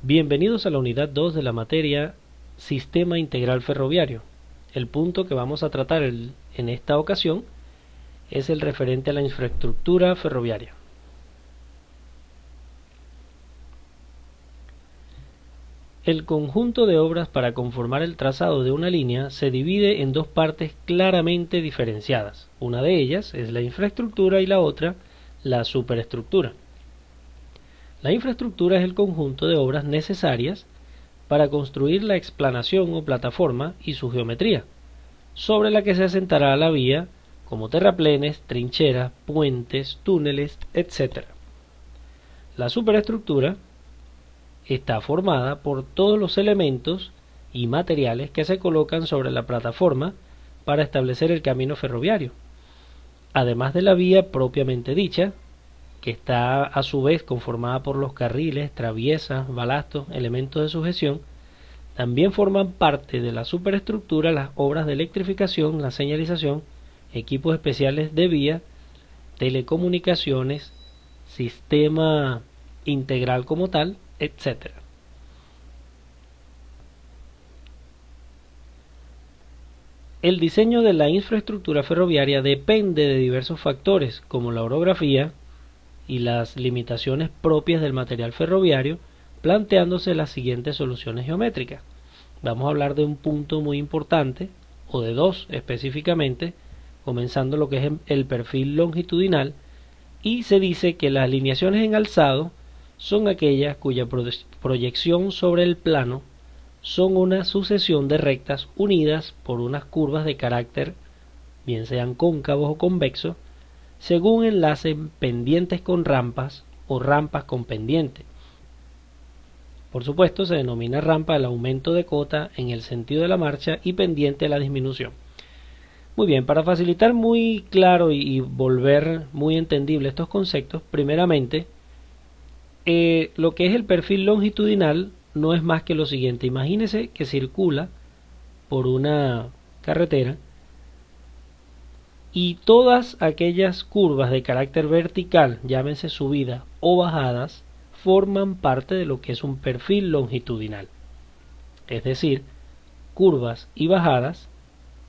Bienvenidos a la unidad 2 de la materia Sistema Integral Ferroviario. El punto que vamos a tratar en esta ocasión es el referente a la infraestructura ferroviaria. El conjunto de obras para conformar el trazado de una línea se divide en dos partes claramente diferenciadas. Una de ellas es la infraestructura y la otra la superestructura. La infraestructura es el conjunto de obras necesarias para construir la explanación o plataforma y su geometría, sobre la que se asentará la vía, como terraplenes, trincheras, puentes, túneles, etc. La superestructura está formada por todos los elementos y materiales que se colocan sobre la plataforma para establecer el camino ferroviario, además de la vía propiamente dicha, que está a su vez conformada por los carriles, traviesas, balastos, elementos de sujeción. También forman parte de la superestructura las obras de electrificación, la señalización, equipos especiales de vía, telecomunicaciones, sistema integral como tal, etc. El diseño de la infraestructura ferroviaria depende de diversos factores como la orografía y las limitaciones propias del material ferroviario, planteándose las siguientes soluciones geométricas. Vamos a hablar de un punto muy importante, o de dos específicamente, comenzando lo que es el perfil longitudinal, y se dice que las alineaciones en alzado son aquellas cuya proyección sobre el plano son una sucesión de rectas unidas por unas curvas de carácter, bien sean cóncavos o convexos, según enlacen pendientes con rampas o rampas con pendiente. Por supuesto, se denomina rampa el aumento de cota en el sentido de la marcha y pendiente la disminución. Muy bien, para facilitar muy claro y volver muy entendible estos conceptos, primeramente, lo que es el perfil longitudinal no es más que lo siguiente. Imagínese que circula por una carretera y todas aquellas curvas de carácter vertical, llámense subidas o bajadas, forman parte de lo que es un perfil longitudinal. Es decir, curvas y bajadas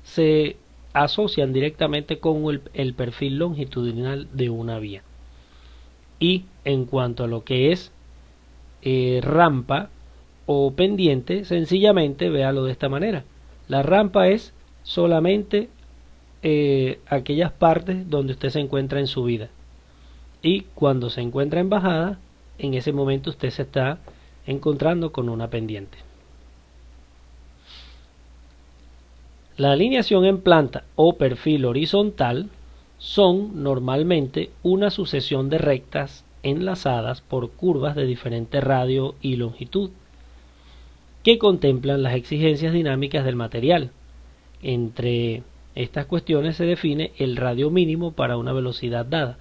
se asocian directamente con el perfil longitudinal de una vía. Y en cuanto a lo que es rampa o pendiente, sencillamente véalo de esta manera. La rampa es solamente aquellas partes donde usted se encuentra en subida, y cuando se encuentra en bajada, en ese momento usted se está encontrando con una pendiente. La alineación en planta o perfil horizontal son normalmente una sucesión de rectas enlazadas por curvas de diferente radio y longitud que contemplan las exigencias dinámicas del material. Entre estas cuestiones se define el radio mínimo para una velocidad dada.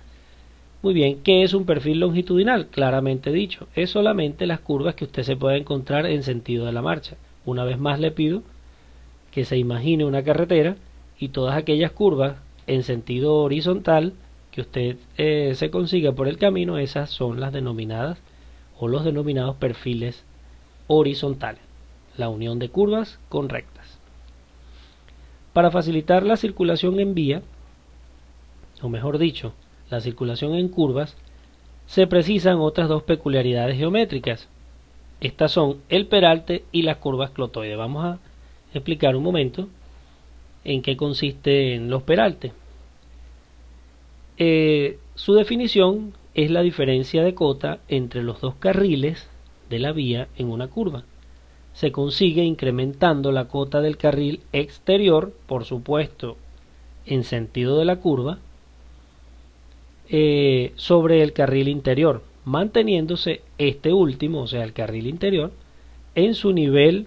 Muy bien, ¿qué es un perfil longitudinal? Claramente dicho, es solamente las curvas que usted se puede encontrar en sentido de la marcha. Una vez más le pido que se imagine una carretera y todas aquellas curvas en sentido horizontal que usted se consiga por el camino, esas son las denominadas o los denominados perfiles horizontales. La unión de curvas con rectas. Para facilitar la circulación en vía, o mejor dicho, la circulación en curvas, se precisan otras dos peculiaridades geométricas. Estas son el peralte y las curvas clotoides. Vamos a explicar un momento en qué consisten los peraltes. Su definición es la diferencia de cota entre los dos carriles de la vía en una curva. Se consigue incrementando la cota del carril exterior, por supuesto, en sentido de la curva, sobre el carril interior, manteniéndose este último, o sea, el carril interior, en su nivel,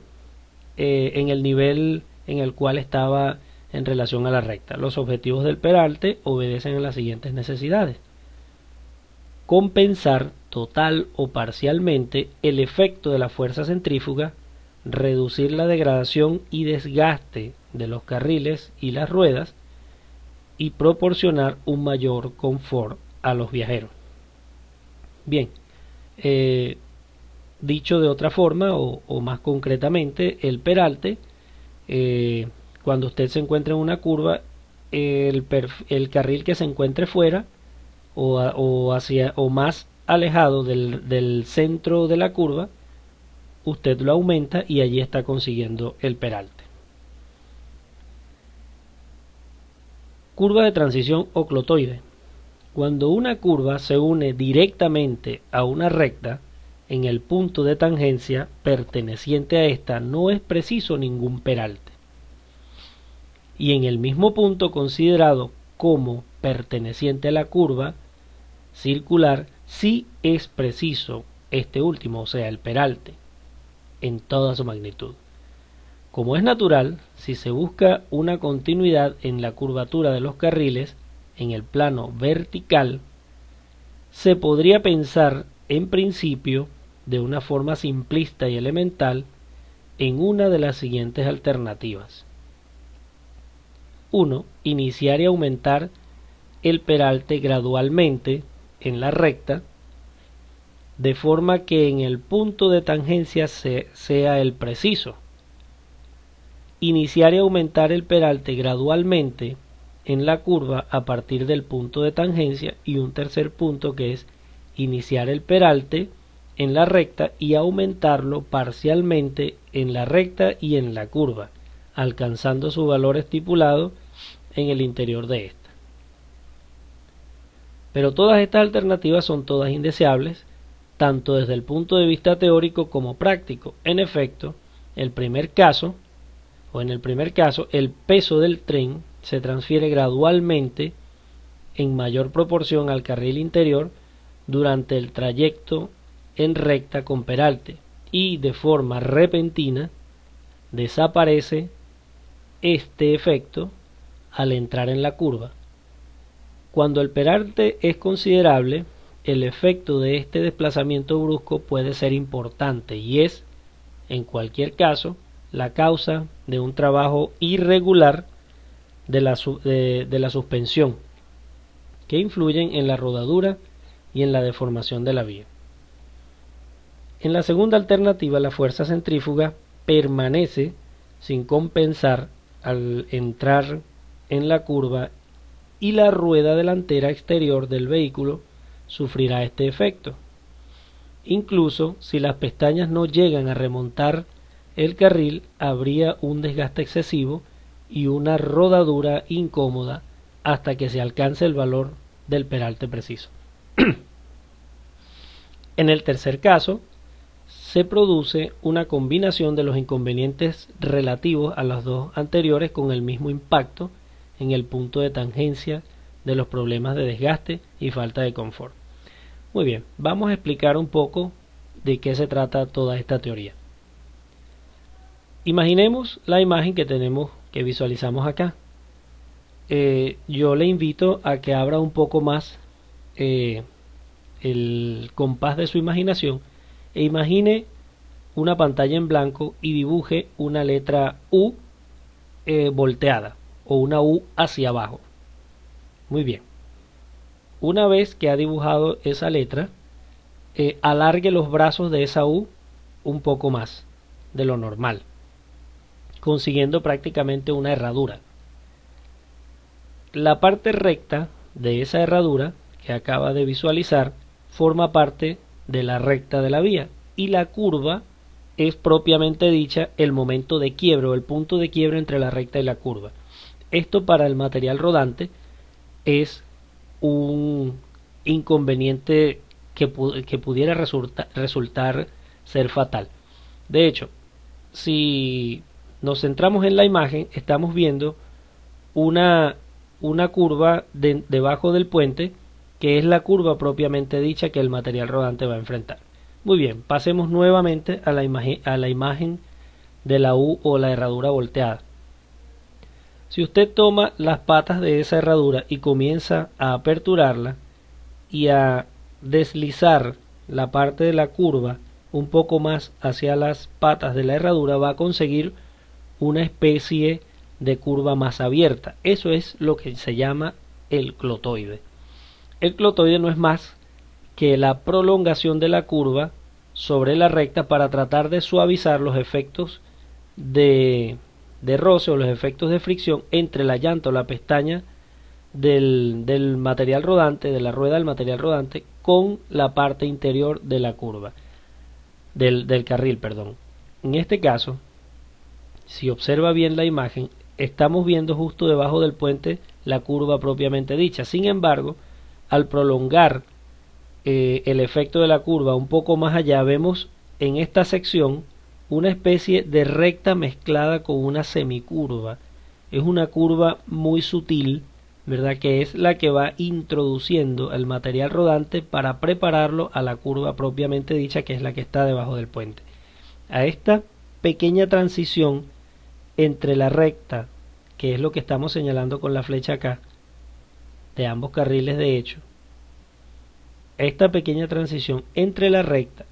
en el nivel en el cual estaba en relación a la recta. Los objetivos del peralte obedecen a las siguientes necesidades: compensar total o parcialmente el efecto de la fuerza centrífuga, reducir la degradación y desgaste de los carriles y las ruedas y proporcionar un mayor confort a los viajeros. Bien, Dicho de otra forma o más concretamente, el peralte, cuando usted se encuentra en una curva, el carril que se encuentre fuera o más alejado del centro de la curva, usted lo aumenta y allí está consiguiendo el peralte. Curva de transición o clotoide. Cuando una curva se une directamente a una recta, en el punto de tangencia perteneciente a esta no es preciso ningún peralte. Y en el mismo punto considerado como perteneciente a la curva circular, sí es preciso este último, o sea, el peralte, en toda su magnitud. Como es natural, si se busca una continuidad en la curvatura de los carriles en el plano vertical, se podría pensar en principio de una forma simplista y elemental en una de las siguientes alternativas. 1. Iniciar y aumentar el peralte gradualmente en la recta, de forma que en el punto de tangencia sea el preciso. Iniciar y aumentar el peralte gradualmente en la curva a partir del punto de tangencia, y un tercer punto que es iniciar el peralte en la recta y aumentarlo parcialmente en la recta y en la curva, alcanzando su valor estipulado en el interior de esta. Pero todas estas alternativas son todas indeseables, tanto desde el punto de vista teórico como práctico. En efecto, en el primer caso, el peso del tren se transfiere gradualmente en mayor proporción al carril interior durante el trayecto en recta con peralte, y de forma repentina desaparece este efecto al entrar en la curva. Cuando el peralte es considerable, el efecto de este desplazamiento brusco puede ser importante y es, en cualquier caso, la causa de un trabajo irregular de la suspensión, que influyen en la rodadura y en la deformación de la vía. En la segunda alternativa, la fuerza centrífuga permanece sin compensar al entrar en la curva y la rueda delantera exterior del vehículo sufrirá este efecto. Incluso si las pestañas no llegan a remontar el carril, habría un desgaste excesivo y una rodadura incómoda hasta que se alcance el valor del peralte preciso. En el tercer caso, se produce una combinación de los inconvenientes relativos a los dos anteriores con el mismo impacto en el punto de tangencia de los problemas de desgaste y falta de confort. Muy bien, vamos a explicar un poco de qué se trata toda esta teoría. Imaginemos la imagen que visualizamos acá. Yo le invito a que abra un poco más el compás de su imaginación e imagine una pantalla en blanco y dibuje una letra U volteada o una U hacia abajo. Muy bien. Una vez que ha dibujado esa letra, alargue los brazos de esa U un poco más de lo normal, consiguiendo prácticamente una herradura. La parte recta de esa herradura que acaba de visualizar forma parte de la recta de la vía, y la curva es propiamente dicha el momento de quiebre o el punto de quiebre entre la recta y la curva. Esto para el material rodante es un inconveniente que pudiera resultar ser fatal. De hecho, si nos centramos en la imagen, estamos viendo una curva debajo del puente, que es la curva propiamente dicha que el material rodante va a enfrentar. Muy bien, pasemos nuevamente a la imagen de la U o la herradura volteada. Si usted toma las patas de esa herradura y comienza a aperturarla y a deslizar la parte de la curva un poco más hacia las patas de la herradura, va a conseguir una especie de curva más abierta. Eso es lo que se llama el clotoide. El clotoide no es más que la prolongación de la curva sobre la recta para tratar de suavizar los efectos de roce o los efectos de fricción entre la llanta o la pestaña del material rodante, de la rueda del material rodante, con la parte interior de la curva, del carril, perdón. En este caso, si observa bien la imagen, estamos viendo justo debajo del puente la curva propiamente dicha. Sin embargo, al prolongar el efecto de la curva un poco más allá, vemos en esta sección una especie de recta mezclada con una semicurva. Es una curva muy sutil, ¿verdad? Que es la que va introduciendo el material rodante para prepararlo a la curva propiamente dicha, que es la que está debajo del puente. A esta pequeña transición entre la recta, que es lo que estamos señalando con la flecha acá, de ambos carriles de hecho, esta pequeña transición entre la recta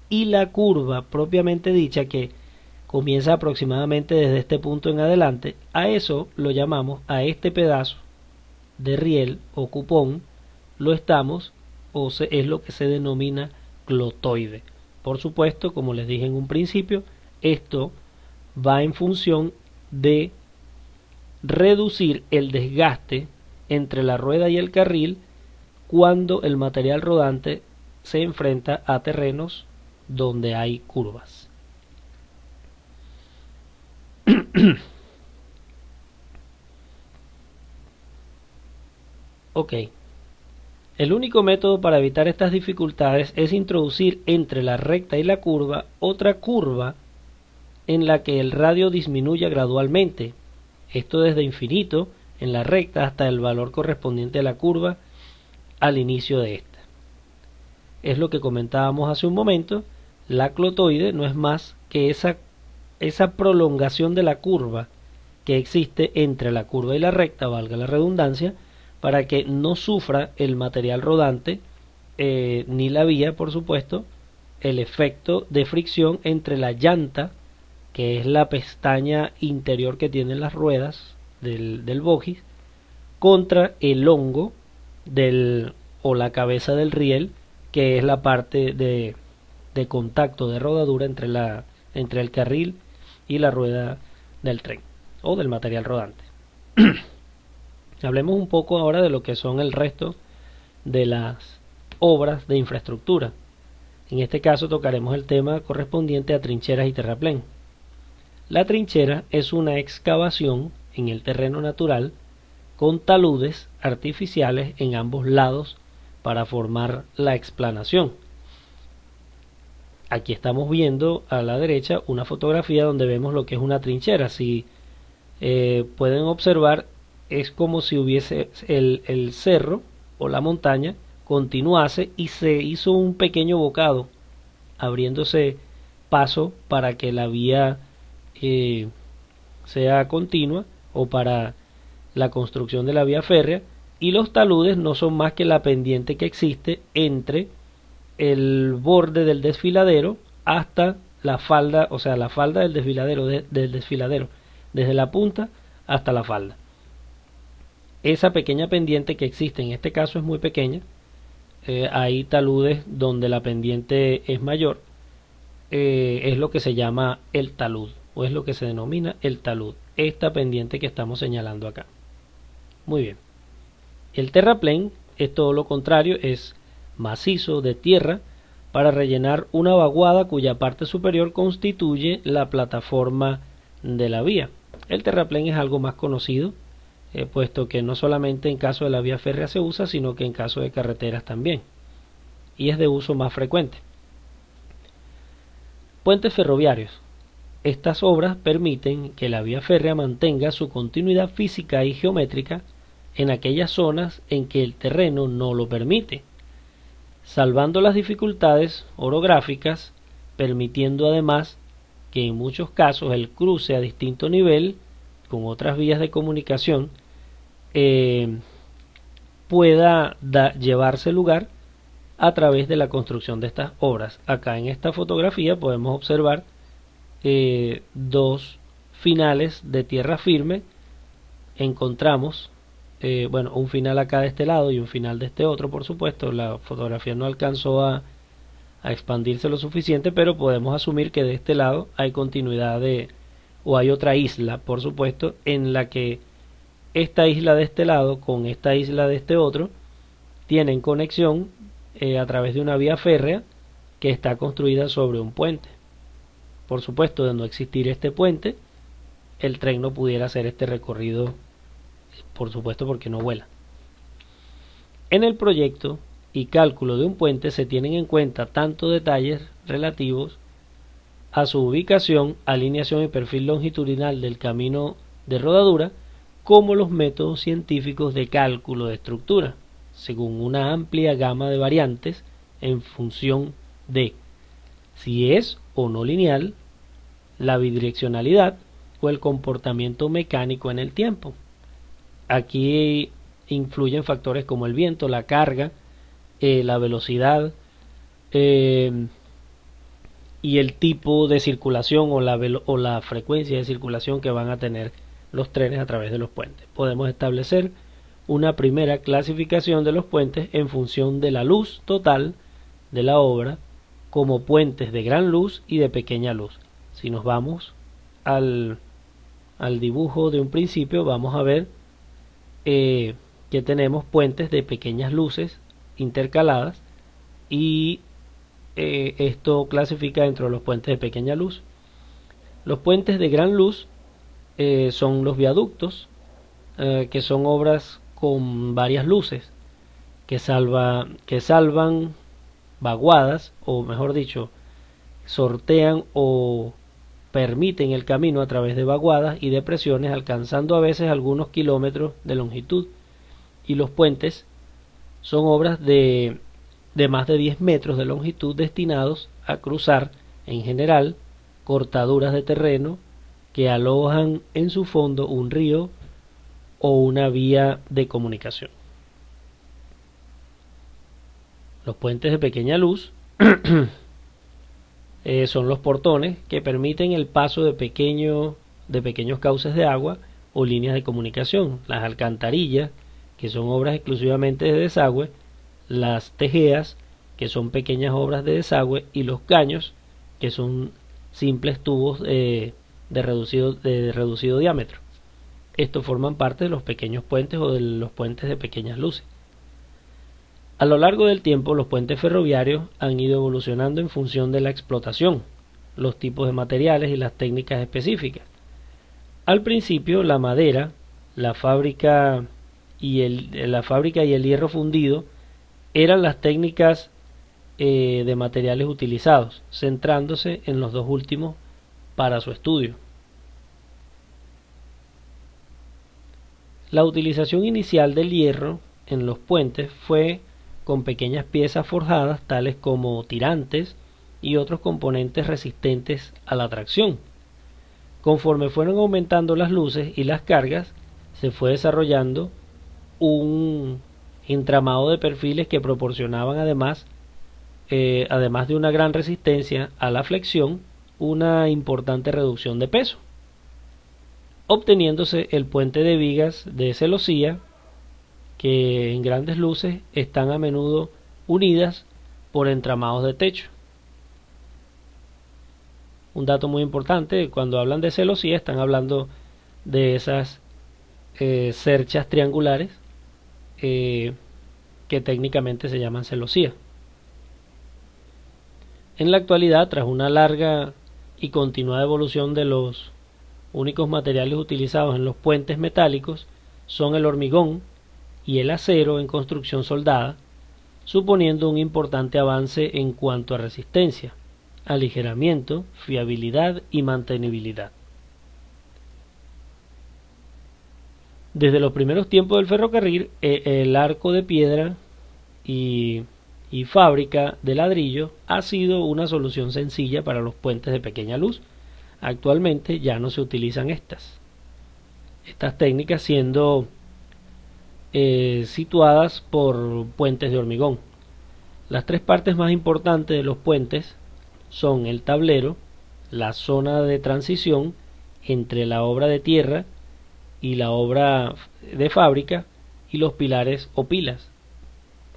y la curva propiamente dicha, que comienza aproximadamente desde este punto en adelante, a eso lo llamamos, a este pedazo de riel o cupón, lo estamos, es lo que se denomina clotoide. Por supuesto, como les dije en un principio, esto va en función de reducir el desgaste entre la rueda y el carril cuando el material rodante se enfrenta a terrenos donde hay curvas. Ok. El único método para evitar estas dificultades es introducir entre la recta y la curva otra curva en la que el radio disminuya gradualmente, esto desde infinito en la recta hasta el valor correspondiente a la curva al inicio de esta. Es lo que comentábamos hace un momento, la clotoide no es más que esa prolongación de la curva que existe entre la curva y la recta, valga la redundancia, para que no sufra el material rodante ni la vía, por supuesto, el efecto de fricción entre la llanta, que es la pestaña interior que tienen las ruedas del bogies, contra el hongo o la cabeza del riel, que es la parte de contacto de rodadura entre el carril y la rueda del tren o del material rodante. Hablemos un poco ahora de lo que son el resto de las obras de infraestructura. En este caso tocaremos el tema correspondiente a trincheras y terraplén. La trinchera es una excavación en el terreno natural con taludes artificiales en ambos lados para formar la explanación. Aquí estamos viendo a la derecha una fotografía donde vemos lo que es una trinchera. Si pueden observar, es como si hubiese el cerro o la montaña continuase y se hizo un pequeño bocado, abriéndose paso para que la vía sea continua o para la construcción de la vía férrea, y los taludes no son más que la pendiente que existe entre el borde del desfiladero hasta la falda, o sea, la falda del desfiladero, desde la punta hasta la falda. Esa pequeña pendiente que existe en este caso es muy pequeña. Hay taludes donde la pendiente es mayor. Es lo que se llama el talud, o es lo que se denomina el talud, esta pendiente que estamos señalando acá. Muy bien. El terraplén es todo lo contrario, es macizo de tierra para rellenar una vaguada cuya parte superior constituye la plataforma de la vía. El terraplén es algo más conocido, puesto que no solamente en caso de la vía férrea se usa, sino que en caso de carreteras también, y es de uso más frecuente. Puentes ferroviarios. Estas obras permiten que la vía férrea mantenga su continuidad física y geométrica en aquellas zonas en que el terreno no lo permite, salvando las dificultades orográficas, permitiendo además que en muchos casos el cruce a distinto nivel con otras vías de comunicación pueda llevarse lugar a través de la construcción de estas obras. Acá en esta fotografía podemos observar dos finales de tierra firme. Encontramos un final acá de este lado y un final de este otro. Por supuesto, la fotografía no alcanzó a a expandirse lo suficiente, pero podemos asumir que de este lado hay continuidad o hay otra isla, por supuesto, en la que esta isla de este lado con esta isla de este otro tienen conexión a través de una vía férrea que está construida sobre un puente. Por supuesto, de no existir este puente, el tren no pudiera hacer este recorrido, por supuesto, porque no vuela. En el proyecto y cálculo de un puente se tienen en cuenta tanto detalles relativos a su ubicación, alineación y perfil longitudinal del camino de rodadura, como los métodos científicos de cálculo de estructura, según una amplia gama de variantes en función de si es o no lineal, la bidireccionalidad o el comportamiento mecánico en el tiempo. Aquí influyen factores como el viento, la carga, la velocidad y el tipo de circulación o la frecuencia de circulación que van a tener los trenes a través de los puentes. Podemos establecer una primera clasificación de los puentes en función de la luz total de la obra como puentes de gran luz y de pequeña luz. Si nos vamos al dibujo de un principio, vamos a ver que tenemos puentes de pequeñas luces intercaladas y esto clasifica dentro de los puentes de pequeña luz. Los puentes de gran luz son los viaductos, que son obras con varias luces que salvan vaguadas, o mejor dicho, sortean o permiten el camino a través de vaguadas y depresiones, alcanzando a veces algunos kilómetros de longitud. Y los puentes son obras de más de 10 metros de longitud destinados a cruzar, en general, cortaduras de terreno que alojan en su fondo un río o una vía de comunicación. Los puentes de pequeña luz son los portones que permiten el paso de pequeños cauces de agua o líneas de comunicación. Las alcantarillas, que son obras exclusivamente de desagüe, las tejeas, que son pequeñas obras de desagüe, y los caños, que son simples tubos de reducido diámetro. Estos forman parte de los pequeños puentes o de los puentes de pequeñas luces. A lo largo del tiempo, los puentes ferroviarios han ido evolucionando en función de la explotación, los tipos de materiales y las técnicas específicas. Al principio, la madera, la fábrica y el hierro fundido eran las técnicas de materiales utilizados, centrándose en los dos últimos para su estudio. La utilización inicial del hierro en los puentes fue con pequeñas piezas forjadas tales como tirantes y otros componentes resistentes a la tracción. Conforme fueron aumentando las luces y las cargas, se fue desarrollando un entramado de perfiles que proporcionaban además de una gran resistencia a la flexión, una importante reducción de peso, obteniéndose el puente de vigas de celosía, que en grandes luces están a menudo unidas por entramados de techo. Un dato muy importante: cuando hablan de celosía están hablando de esas cerchas triangulares que técnicamente se llaman celosía. En la actualidad, tras una larga y continuada evolución, de los únicos materiales utilizados en los puentes metálicos son el hormigón y el acero en construcción soldada, suponiendo un importante avance en cuanto a resistencia, aligeramiento, fiabilidad y mantenibilidad. Desde los primeros tiempos del ferrocarril, el arco de piedra y fábrica de ladrillo ha sido una solución sencilla para los puentes de pequeña luz. Actualmente ya no se utilizan estas técnicas, siendo situadas por puentes de hormigón. Las tres partes más importantes de los puentes son el tablero, la zona de transición entre la obra de tierra y la obra de fábrica, y los pilares o pilas,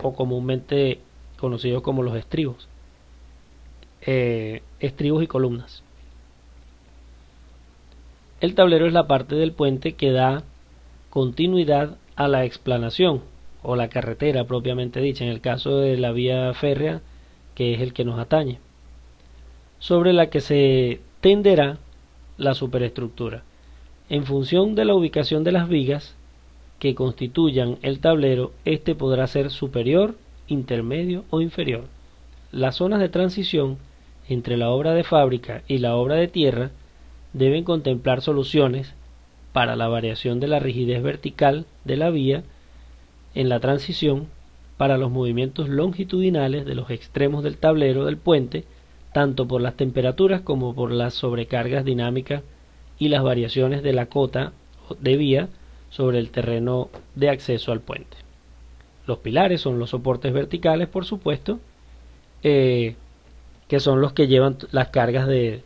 o comúnmente conocidos como los estribos. estribos y columnas. El tablero es la parte del puente que da continuidad a la explanación o la carretera propiamente dicha, en el caso de la vía férrea, que es el que nos atañe, sobre la que se tenderá la superestructura. En función de la ubicación de las vigas que constituyan el tablero, este podrá ser superior, intermedio o inferior. Las zonas de transición entre la obra de fábrica y la obra de tierra deben contemplar soluciones para la variación de la rigidez vertical de la vía en la transición, para los movimientos longitudinales de los extremos del tablero del puente, tanto por las temperaturas como por las sobrecargas dinámicas y las variaciones de la cota de vía sobre el terreno de acceso al puente. Los pilares son los soportes verticales, por supuesto, que son los que llevan las cargas del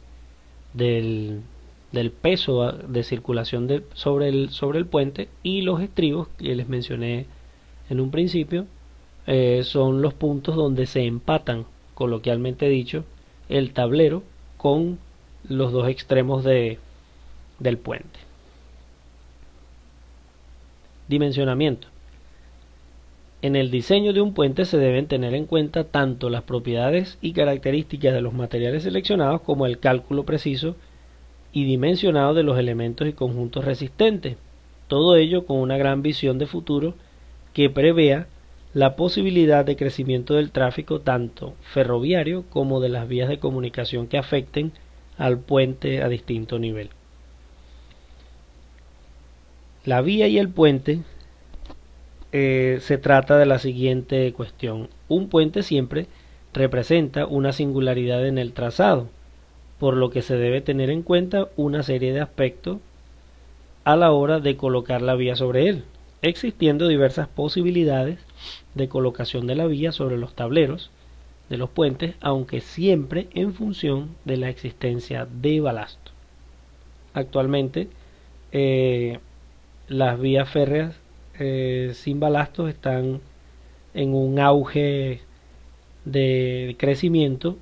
peso de circulación sobre el puente, y los estribos que les mencioné en un principio son los puntos donde se empatan, coloquialmente dicho, el tablero con los dos extremos del puente. Dimensionamiento. En el diseño de un puente se deben tener en cuenta tanto las propiedades y características de los materiales seleccionados como el cálculo preciso y dimensionado de los elementos y conjuntos resistentes, todo ello con una gran visión de futuro que prevea la posibilidad de crecimiento del tráfico tanto ferroviario como de las vías de comunicación que afecten al puente a distinto nivel. La vía y el puente, se trata de la siguiente cuestión. Un puente siempre representa una singularidad en el trazado, por lo que se debe tener en cuenta una serie de aspectos a la hora de colocar la vía sobre él, existiendo diversas posibilidades de colocación de la vía sobre los tableros de los puentes, aunque siempre en función de la existencia de balasto. Actualmente las vías férreas sin balastos están en un auge de crecimiento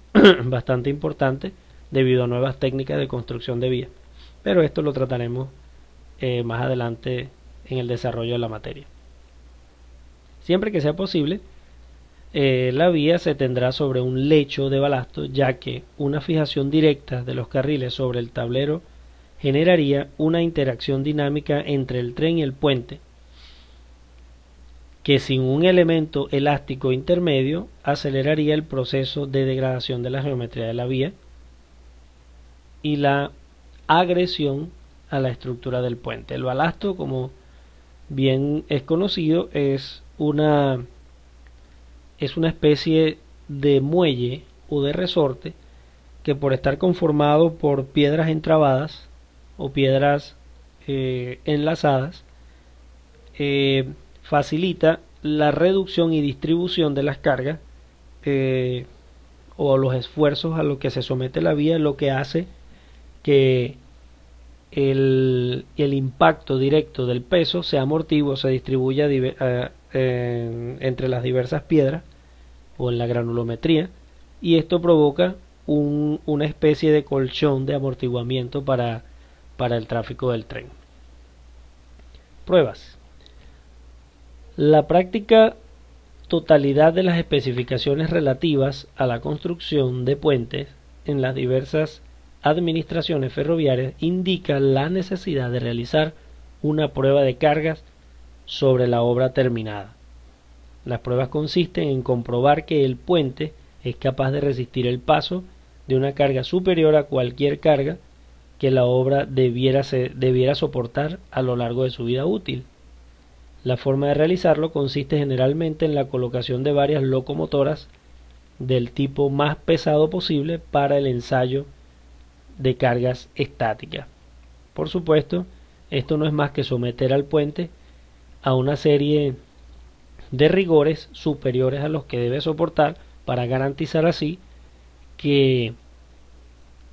bastante importante debido a nuevas técnicas de construcción de vías, pero esto lo trataremos más adelante en el desarrollo de la materia. Siempre que sea posible, la vía se tendrá sobre un lecho de balasto, ya que una fijación directa de los carriles sobre el tablero generaría una interacción dinámica entre el tren y el puente, que sin un elemento elástico intermedio aceleraría el proceso de degradación de la geometría de la vía y la agresión a la estructura del puente. El balasto, como bien es conocido, es una especie de muelle o de resorte que, por estar conformado por piedras entrabadas o piedras enlazadas, facilita la reducción y distribución de las cargas o los esfuerzos a los que se somete la vía, lo que hace que el impacto directo del peso se amortigua o se distribuya entre las diversas piedras o en la granulometría, y esto provoca una especie de colchón de amortiguamiento para el tráfico del tren. Pruebas. La práctica totalidad de las especificaciones relativas a la construcción de puentes en las diversas administraciones ferroviarias indica la necesidad de realizar una prueba de cargas sobre la obra terminada. Las pruebas consisten en comprobar que el puente es capaz de resistir el paso de una carga superior a cualquier carga que la obra debiera soportar a lo largo de su vida útil. La forma de realizarlo consiste generalmente en la colocación de varias locomotoras del tipo más pesado posible para el ensayo de cargas estáticas. Por supuesto, esto no es más que someter al puente a una serie de rigores superiores a los que debe soportar para garantizar así que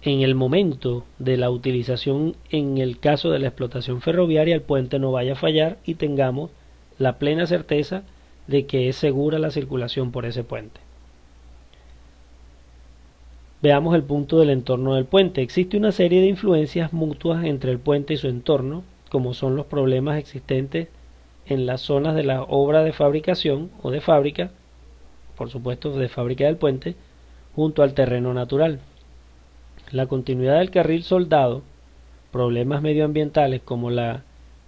en el momento de la utilización, en el caso de la explotación ferroviaria, el puente no vaya a fallar y tengamos la plena certeza de que es segura la circulación por ese puente. Veamos el punto del entorno del puente. Existe una serie de influencias mutuas entre el puente y su entorno, como son los problemas existentes en las zonas de la obra de fabricación o de fábrica, por supuesto de fábrica del puente, junto al terreno natural. La continuidad del carril soldado, problemas medioambientales como la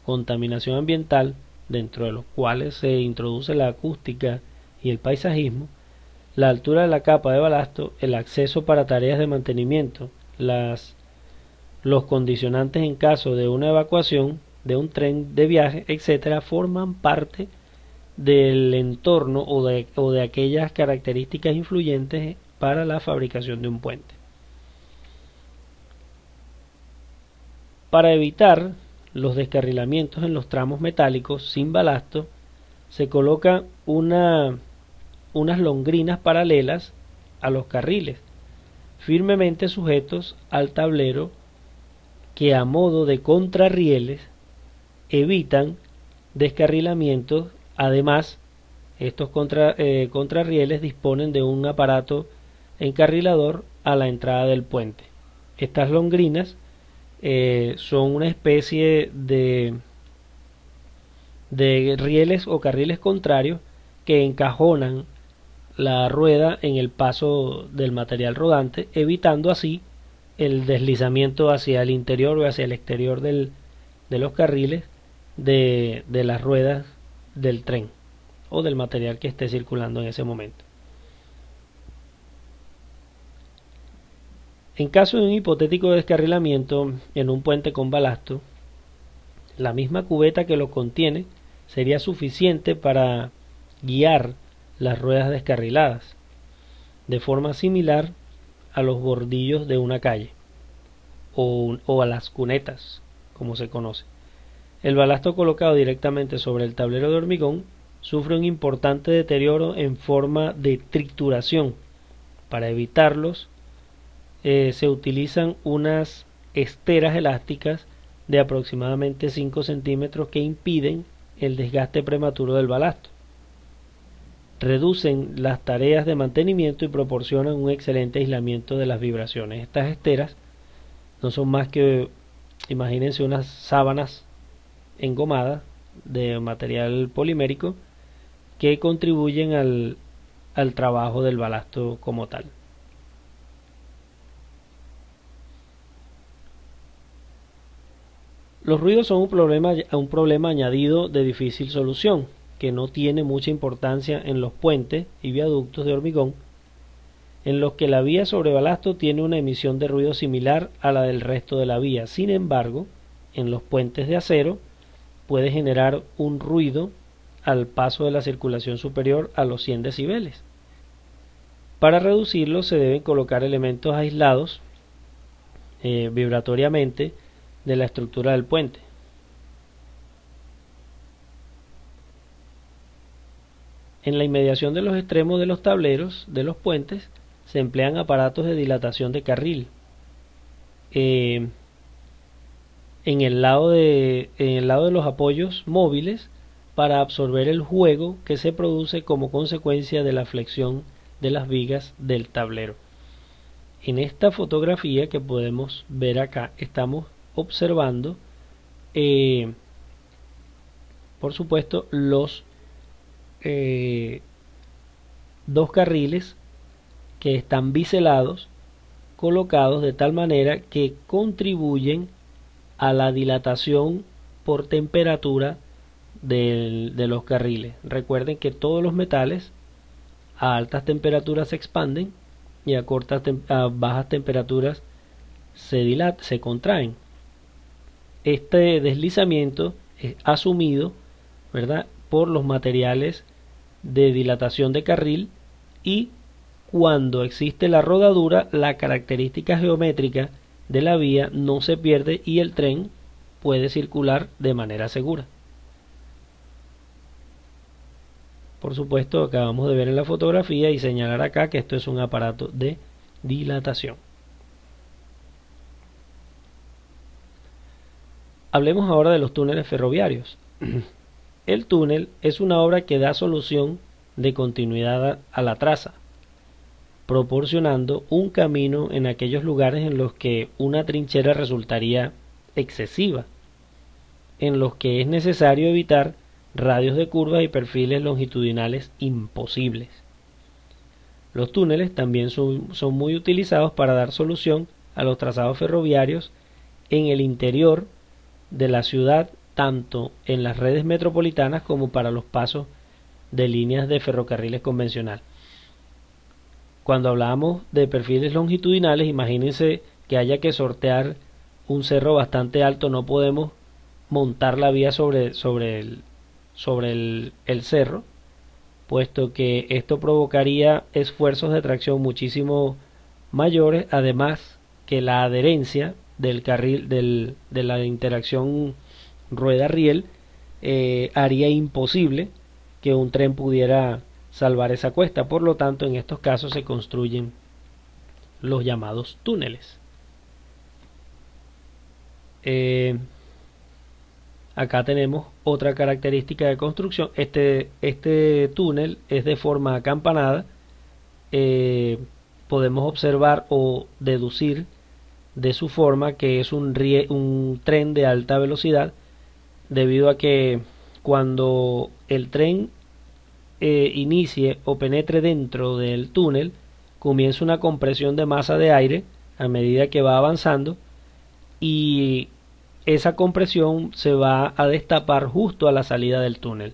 contaminación ambiental, dentro de los cuales se introduce la acústica y el paisajismo, la altura de la capa de balasto, el acceso para tareas de mantenimiento, los condicionantes en caso de una evacuación de un tren de viaje, etcétera, forman parte del entorno o de aquellas características influyentes para la fabricación de un puente. Para evitar los descarrilamientos en los tramos metálicos sin balasto, se coloca unas longrinas paralelas a los carriles, firmemente sujetos al tablero, que a modo de contrarrieles evitan descarrilamientos. Además, estos contrarrieles disponen de un aparato encarrilador a la entrada del puente. Estas longrinas son una especie de rieles o carriles contrarios que encajonan la rueda en el paso del material rodante, evitando así el deslizamiento hacia el interior o hacia el exterior de los carriles de las ruedas del tren o del material que esté circulando en ese momento. En caso de un hipotético descarrilamiento en un puente con balasto, la misma cubeta que lo contiene sería suficiente para guiar las ruedas descarriladas, de forma similar a los bordillos de una calle o a las cunetas, como se conoce. El balasto colocado directamente sobre el tablero de hormigón sufre un importante deterioro en forma de trituración. Para evitarlos, se utilizan unas esteras elásticas de aproximadamente 5 centímetros que impiden el desgaste prematuro del balasto, reducen las tareas de mantenimiento y proporcionan un excelente aislamiento de las vibraciones. Estas esteras no son más que, imagínense, unas sábanas engomadas de material polimérico que contribuyen al trabajo del balasto como tal. Los ruidos son un problema añadido de difícil solución, que no tiene mucha importancia en los puentes y viaductos de hormigón, en los que la vía sobre balasto tiene una emisión de ruido similar a la del resto de la vía. Sin embargo, en los puentes de acero puede generar un ruido al paso de la circulación superior a los 100 decibeles. Para reducirlo se deben colocar elementos aislados vibratoriamente de la estructura del puente. En la inmediación de los extremos de los tableros de los puentes se emplean aparatos de dilatación de carril. En el lado de los apoyos móviles, para absorber el juego que se produce como consecuencia de la flexión de las vigas del tablero. En esta fotografía que podemos ver acá, estamos observando por supuesto los dos carriles que están biselados, colocados de tal manera que contribuyen a la dilatación por temperatura de los carriles. Recuerden que todos los metales a altas temperaturas se expanden y a bajas temperaturas se contraen. Este deslizamiento es asumido, ¿verdad?, por los materiales de dilatación de carril, y cuando existe la rodadura, la característica geométrica de la vía no se pierde y el tren puede circular de manera segura. Por supuesto, acabamos de ver en la fotografía y señalar acá que esto es un aparato de dilatación. Hablemos ahora de los túneles ferroviarios. El túnel es una obra que da solución de continuidad a la traza. proporcionando un camino en aquellos lugares en los que una trinchera resultaría excesiva, en los que es necesario evitar radios de curvas y perfiles longitudinales imposibles. Los túneles también son muy utilizados para dar solución a los trazados ferroviarios en el interior de la ciudad, tanto en las redes metropolitanas como para los pasos de líneas de ferrocarriles convencional. Cuando hablamos de perfiles longitudinales, imagínense que haya que sortear un cerro bastante alto, no podemos montar la vía sobre el cerro, puesto que esto provocaría esfuerzos de tracción muchísimo mayores, además que la adherencia del carril de la interacción rueda-riel haría imposible que un tren pudiera salvar esa cuesta. Por lo tanto, en estos casos se construyen los llamados túneles. Acá tenemos otra característica de construcción. Este túnel es de forma acampanada. Podemos observar o deducir de su forma que es un tren de alta velocidad, debido a que cuando el tren inicie o penetre dentro del túnel, comienza una compresión de masa de aire a medida que va avanzando, y esa compresión se va a destapar justo a la salida del túnel.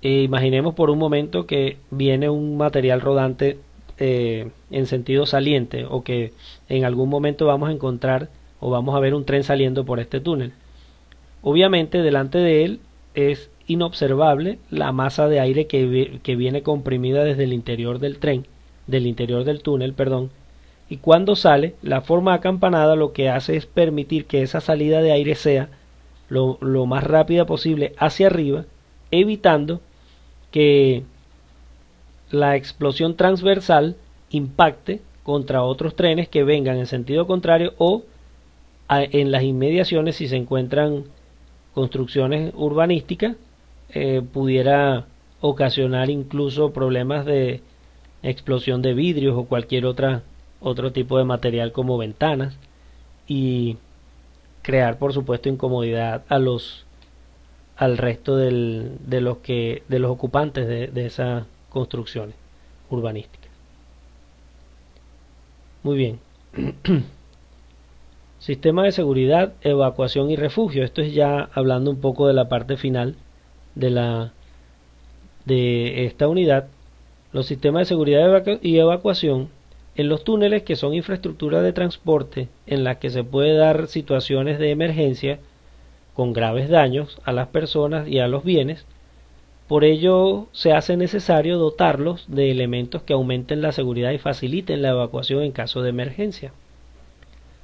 Imaginemos por un momento que viene un material rodante en sentido saliente, o que en algún momento vamos a encontrar o vamos a ver un tren saliendo por este túnel. Obviamente delante de él es inobservable la masa de aire que viene comprimida desde el interior del túnel, perdón, y cuando sale, la forma acampanada lo que hace es permitir que esa salida de aire sea lo más rápida posible hacia arriba, evitando que la explosión transversal impacte contra otros trenes que vengan en sentido contrario, o en las inmediaciones, si se encuentran construcciones urbanísticas, pudiera ocasionar incluso problemas de explosión de vidrios o cualquier otro tipo de material como ventanas, y crear por supuesto incomodidad al resto de los ocupantes de esas construcciones urbanísticas. Muy bien. Sistema de seguridad, evacuación y refugio. Esto es ya hablando un poco de la parte final de esta unidad. Los sistemas de seguridad y evacuación en los túneles, que son infraestructuras de transporte en las que se puede dar situaciones de emergencia con graves daños a las personas y a los bienes. Por ello se hace necesario dotarlos de elementos que aumenten la seguridad y faciliten la evacuación en caso de emergencia.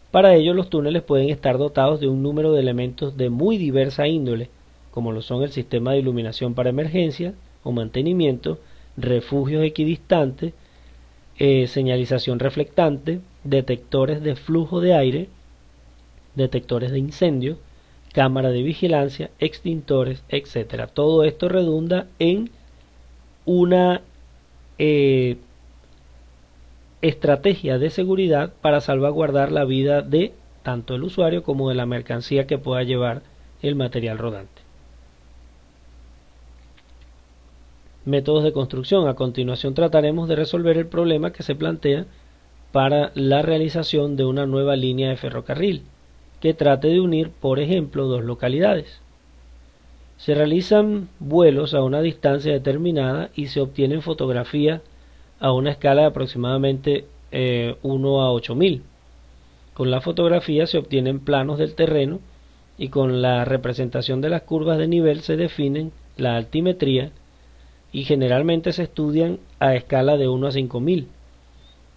Para ello, los túneles pueden estar dotados de un número de elementos de muy diversa índole, como lo son el sistema de iluminación para emergencia o mantenimiento, refugios equidistantes, señalización reflectante, detectores de flujo de aire, detectores de incendio, cámara de vigilancia, extintores, etc. Todo esto redunda en una estrategia de seguridad para salvaguardar la vida de tanto el usuario como de la mercancía que pueda llevar el material rodante. Métodos de construcción. A continuación trataremos de resolver el problema que se plantea para la realización de una nueva línea de ferrocarril que trate de unir, por ejemplo, dos localidades. Se realizan vuelos a una distancia determinada y se obtienen fotografías a una escala de aproximadamente 1 a 8000. Con la fotografía se obtienen planos del terreno, y con la representación de las curvas de nivel se definen la altimetría, y generalmente se estudian a escala de 1 a 5000,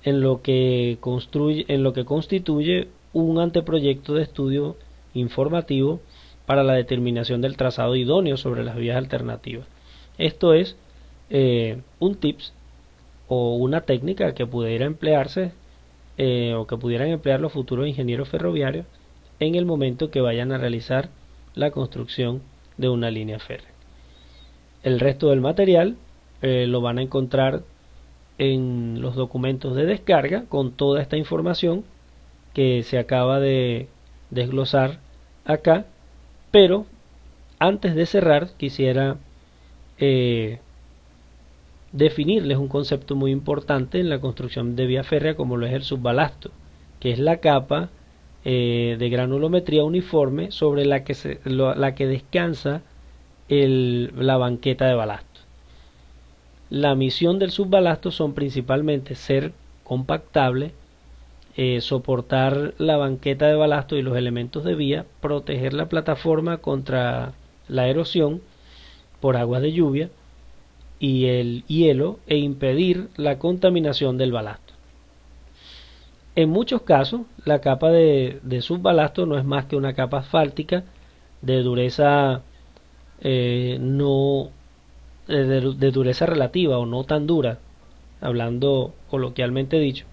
en lo que constituye un anteproyecto de estudio informativo para la determinación del trazado idóneo sobre las vías alternativas. Esto es un tips o una técnica que pudiera emplearse o que pudieran emplear los futuros ingenieros ferroviarios en el momento que vayan a realizar la construcción de una línea férrea. El resto del material lo van a encontrar en los documentos de descarga con toda esta información que se acaba de desglosar acá, pero antes de cerrar quisiera definirles un concepto muy importante en la construcción de vía férrea, como lo es el subbalasto, que es la capa de granulometría uniforme sobre la que descansa la banqueta de balasto. La misión del subbalasto son principalmente ser compactable, soportar la banqueta de balasto y los elementos de vía, proteger la plataforma contra la erosión por aguas de lluvia y el hielo e impedir la contaminación del balasto. En muchos casos, la capa de subbalasto no es más que una capa asfáltica de dureza de dureza relativa o no tan dura, hablando coloquialmente dicho,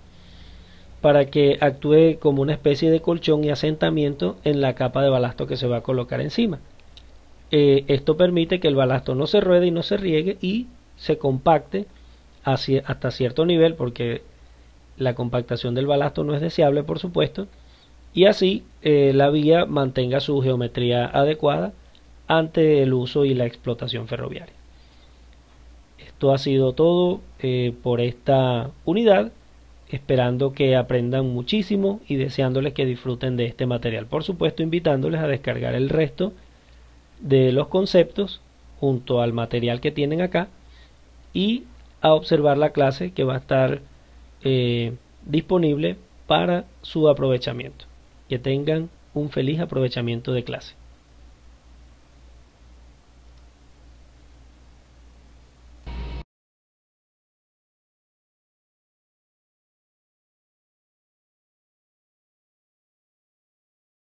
para que actúe como una especie de colchón y asentamiento en la capa de balasto que se va a colocar encima. Esto permite que el balasto no se ruede y no se riegue y se compacte hasta cierto nivel, porque la compactación del balasto no es deseable, por supuesto, y así la vía mantenga su geometría adecuada ante el uso y la explotación ferroviaria. Esto ha sido todo por esta unidad, esperando que aprendan muchísimo y deseándoles que disfruten de este material. Por supuesto, invitándoles a descargar el resto de los conceptos junto al material que tienen acá y a observar la clase que va a estar disponible para su aprovechamiento. Que tengan un feliz aprovechamiento de clase.